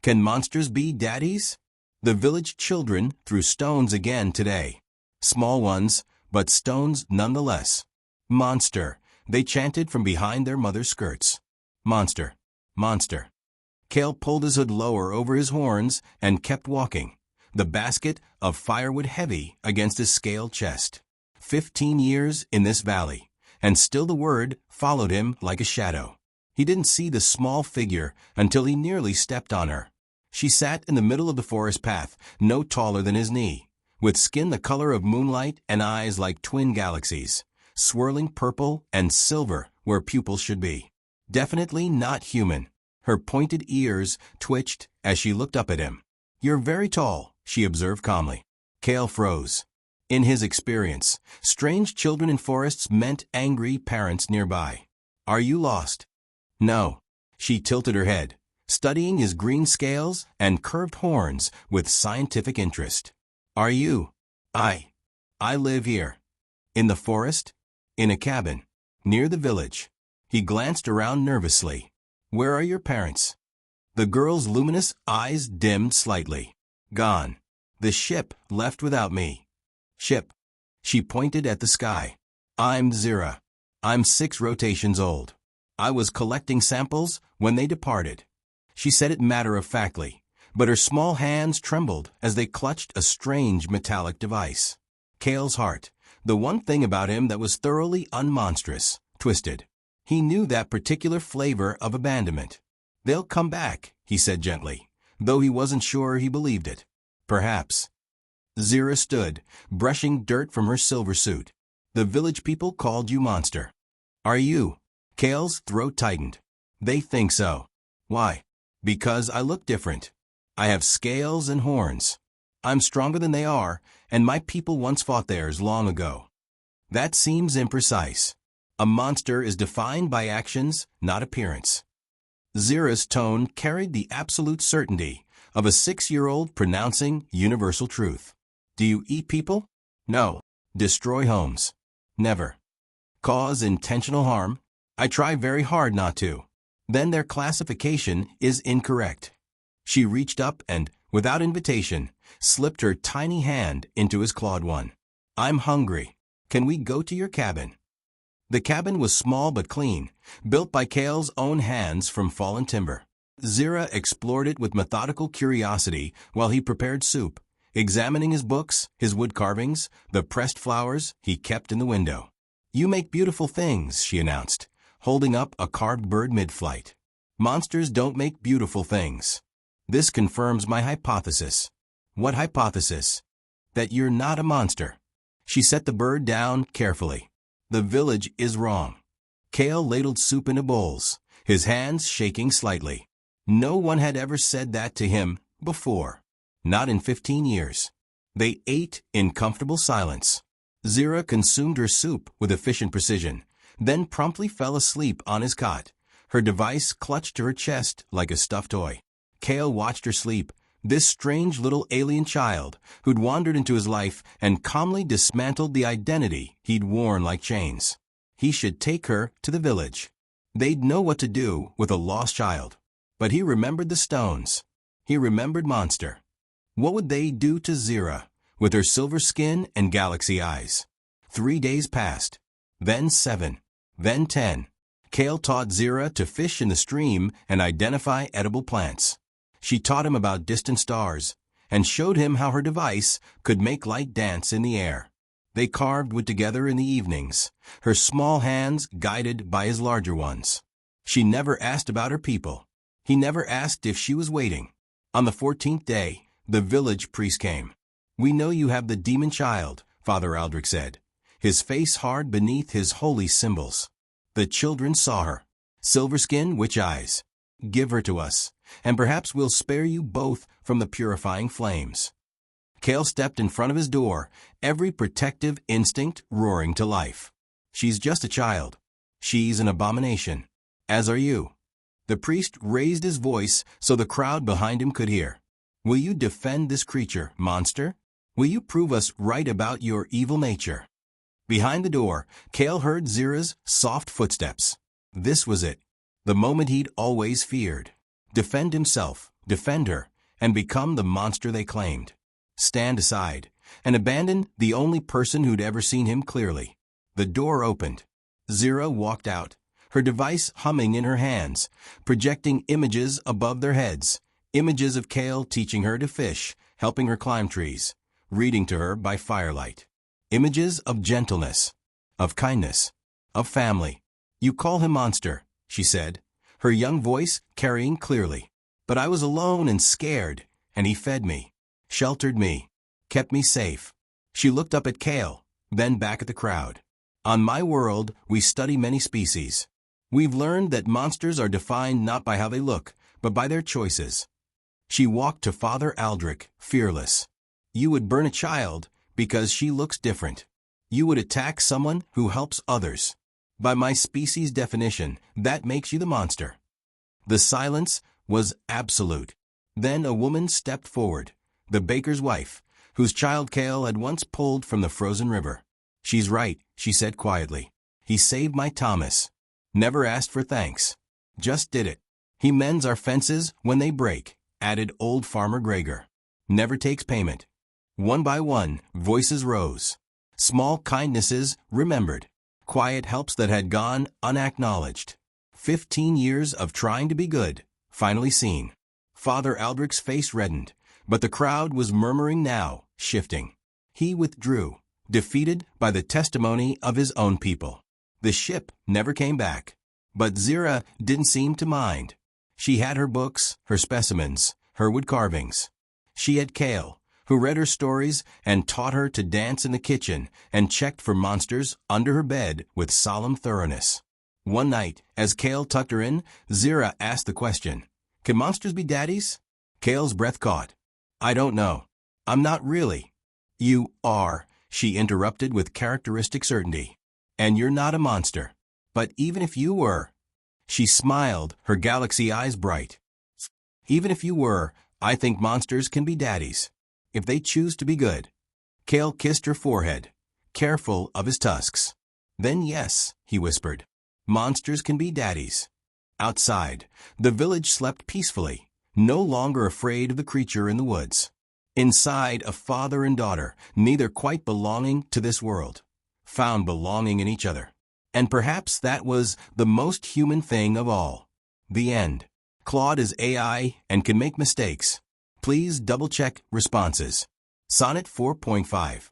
Can monsters be daddies? The village children threw stones again today. Small ones, but stones nonetheless. Monster, they chanted from behind their mother's skirts. Monster, monster. Cale pulled his hood lower over his horns and kept walking, the basket of firewood heavy against his scaled chest. 15 years in this valley, and still the word followed him like a shadow. He didn't see the small figure until he nearly stepped on her. She sat in the middle of the forest path, no taller than his knee, with skin the color of moonlight and eyes like twin galaxies, swirling purple and silver where pupils should be. Definitely not human. Her pointed ears twitched as she looked up at him. "You're very tall," she observed calmly. Cale froze. In his experience, strange children in forests meant angry parents nearby. "Are you lost?" "No." She tilted her head, studying his green scales and curved horns with scientific interest. "Are you?" I live here." "In the forest?" "In a cabin. Near the village." He glanced around nervously. "Where are your parents?" The girl's luminous eyes dimmed slightly. "Gone. The ship left without me." "Ship?" She pointed at the sky. "I'm Zira. I'm 6 rotations old. I was collecting samples when they departed." She said it matter-of-factly, but her small hands trembled as they clutched a strange metallic device. Cale's heart, the one thing about him that was thoroughly unmonstrous, twisted. He knew that particular flavor of abandonment. "They'll come back," he said gently, though he wasn't sure he believed it. "Perhaps." Zira stood, brushing dirt from her silver suit. "The village people called you monster." "Are you?" Cale's throat tightened. "They think so." "Why?" "Because I look different. I have scales and horns. I'm stronger than they are, and my people once fought theirs long ago." That seems imprecise. A monster is defined by actions, not appearance. Zira's tone carried the absolute certainty of a 6-year-old pronouncing universal truth. "Do you eat people?" "No." "Destroy homes?" "Never." "Cause intentional harm?" "I try very hard not to." "Then their classification is incorrect." She reached up and, without invitation, slipped her tiny hand into his clawed one. "I'm hungry. Can we go to your cabin?" The cabin was small but clean, built by Cale's own hands from fallen timber. Zira explored it with methodical curiosity while he prepared soup, examining his books, his wood carvings, the pressed flowers he kept in the window. "You make beautiful things," she announced, holding up a carved bird mid-flight. "Monsters don't make beautiful things." "This confirms my hypothesis." "What hypothesis?" "That you're not a monster." She set the bird down carefully. "The village is wrong." Cale ladled soup into bowls, his hands shaking slightly. No one had ever said that to him before. Not in 15 years. They ate in comfortable silence. Zira consumed her soup with efficient precision, then promptly fell asleep on his cot, her device clutched to her chest like a stuffed toy. Cale watched her sleep, this strange little alien child who'd wandered into his life and calmly dismantled the identity he'd worn like chains. He should take her to the village. They'd know what to do with a lost child. But he remembered the stones. He remembered Monster. What would they do to Zira, with her silver skin and galaxy eyes? 3 days passed. Then 7. Then 10. Cale taught Zira to fish in the stream and identify edible plants. She taught him about distant stars, and showed him how her device could make light dance in the air. They carved wood together in the evenings, her small hands guided by his larger ones. She never asked about her people. He never asked if she was waiting. On the 14th day, the village priest came. "We know you have the demon child," Father Aldrich said, his face hard beneath his holy symbols. The children saw her. "Silver skin, witch eyes. Give her to us, and perhaps we'll spare you both from the purifying flames." Cale stepped in front of his door, every protective instinct roaring to life. "She's just a child. She's an abomination. As are you." The priest raised his voice so the crowd behind him could hear. "Will you defend this creature, monster? Will you prove us right about your evil nature?" Behind the door, Cale heard Zira's soft footsteps. This was it, the moment he'd always feared. Defend himself, defend her, and become the monster they claimed. Stand aside, and abandon the only person who'd ever seen him clearly. The door opened. Zira walked out, her device humming in her hands, projecting images above their heads, images of Kale teaching her to fish, helping her climb trees, reading to her by firelight. Images of gentleness, of kindness, of family. "You call him Monster," she said, her young voice carrying clearly. "But I was alone and scared, and he fed me, sheltered me, kept me safe." She looked up at Kale, then back at the crowd. "On my world, we study many species. We've learned that monsters are defined not by how they look, but by their choices." She walked to Father Aldrich, fearless. "You would burn a child because she looks different. You would attack someone who helps others. By my species' definition, that makes you the monster." The silence was absolute. Then a woman stepped forward, the baker's wife, whose child Kale had once pulled from the frozen river. "She's right," she said quietly. "He saved my Thomas. Never asked for thanks. Just did it. He mends our fences when they break," added old Farmer Gregor. "Never takes payment." One by one, voices rose. Small kindnesses remembered. Quiet helps that had gone unacknowledged. 15 years of trying to be good, finally seen. Father Aldrich's face reddened, but the crowd was murmuring now, shifting. He withdrew, defeated by the testimony of his own people. The ship never came back. But Zira didn't seem to mind. She had her books, her specimens, her wood carvings. She had Kale, who read her stories and taught her to dance in the kitchen and checked for monsters under her bed with solemn thoroughness. One night, as Kale tucked her in, Zira asked the question, "Can monsters be daddies?" Kale's breath caught. "I don't know. I'm not really." "You are," she interrupted with characteristic certainty. "And you're not a monster. But even if you were," she smiled, her galaxy eyes bright. "Even if you were, I think monsters can be daddies, if they choose to be good." Kale kissed her forehead, careful of his tusks. "Then yes," he whispered, "monsters can be daddies." Outside, the village slept peacefully, no longer afraid of the creature in the woods. Inside, a father and daughter, neither quite belonging to this world, found belonging in each other. And perhaps that was the most human thing of all. The end. Claude is AI and can make mistakes. Please double-check responses. Sonnet 4.5